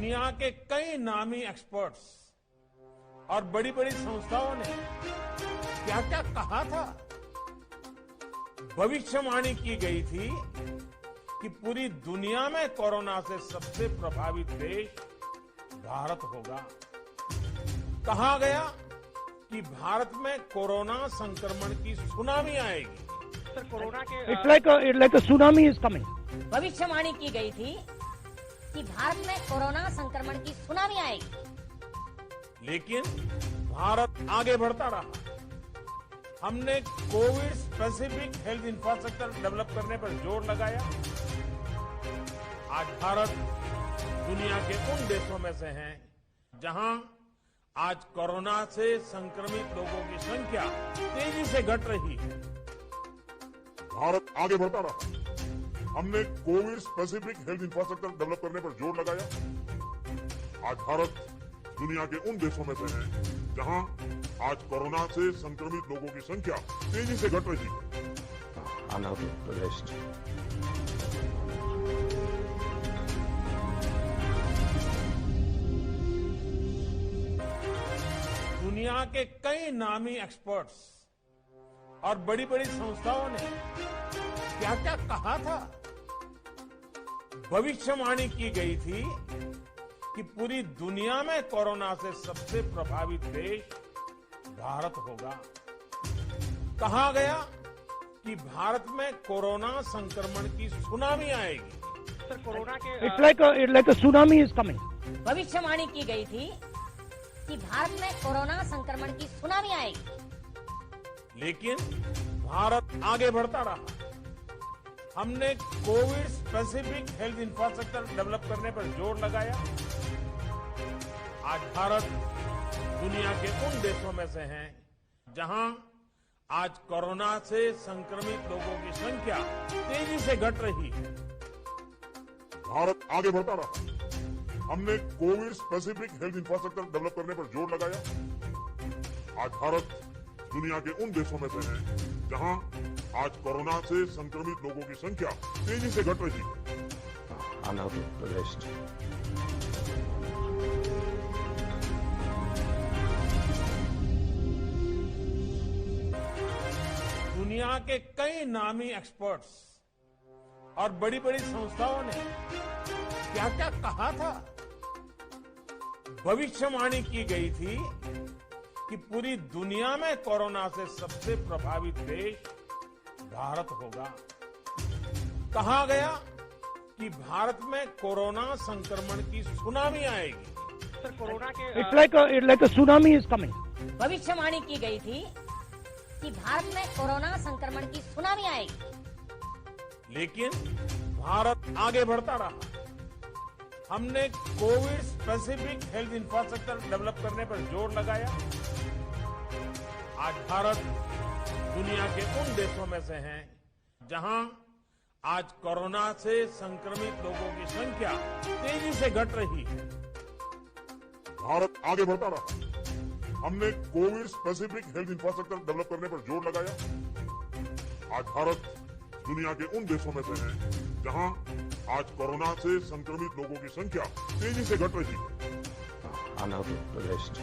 दुनिया के कई नामी एक्सपर्ट्स और बड़ी बड़ी संस्थाओं ने क्या क्या कहा था। भविष्यवाणी की गई थी कि पूरी दुनिया में कोरोना से सबसे प्रभावित देश भारत होगा। कहा गया कि भारत में कोरोना संक्रमण की सुनामी आएगी। सर, कोरोना के It's like a tsunami is coming. भविष्यवाणी की गई थी कि भारत में कोरोना संक्रमण की सुनामी आएगी। लेकिन भारत आगे बढ़ता रहा। हमने Covid specific health infrastructure develop करने पर जोर लगाया। आज भारत दुनिया के उन देशों में से है जहां आज कोरोना से संक्रमित लोगों की संख्या तेजी से घट रही है। भारत आगे बढ़ता रहा। हमने Covid specific health infrastructure develop करने पर जोर लगाया। आज भारत दुनिया के उन देशों में से है जहां आज कोरोना से संक्रमित लोगों की संख्या तेजी से घट रही है। Another list. दुनिया के कई नामी एक्सपर्ट्स और बड़ी बड़ी संस्थाओं ने क्या क्या कहा था। भविष्यवाणी की गई थी कि पूरी दुनिया में कोरोना से सबसे प्रभावित देश भारत होगा। कहा गया कि भारत में कोरोना संक्रमण की सुनामी आएगी। सर, कोरोना के It's like a tsunami is coming. भविष्यवाणी की गई थी कि भारत में कोरोना संक्रमण की सुनामी आएगी। लेकिन भारत आगे बढ़ता रहा। हमने Covid specific health infrastructure develop करने पर जोर लगाया। आज भारत दुनिया के उन देशों में से है जहां आज कोरोना से संक्रमित लोगों की संख्या तेजी से घट रही है। भारत आगे बढ़ता रहा। हमने Covid specific health infrastructure develop करने पर जोर लगाया। आज भारत दुनिया के उन देशों में से है जहां आज कोरोना से संक्रमित लोगों की संख्या तेजी से घट रही है। Another list. दुनिया के कई नामी एक्सपर्ट्स और बड़ी बड़ी संस्थाओं ने क्या क्या कहा था। भविष्यवाणी की गई थी कि पूरी दुनिया में कोरोना से सबसे प्रभावित देश भारत होगा। कहा गया कि भारत में कोरोना संक्रमण की सुनामी आएगी। सर, कोरोना के It's like a tsunami is coming. भविष्यवाणी की गई थी कि भारत में कोरोना संक्रमण की सुनामी आएगी। लेकिन भारत आगे बढ़ता रहा। हमने Covid specific health infrastructure develop करने पर जोर लगाया। आज भारत दुनिया के उन देशों में से है जहां आज कोरोना से संक्रमित लोगों की संख्या तेजी से घट रही है। भारत आगे बढ़ता रहा। हमने Covid specific health infrastructure develop करने पर जोर लगाया। आज भारत दुनिया के उन देशों में से है जहां आज कोरोना से संक्रमित लोगों की संख्या तेजी से घट रही है। Another list.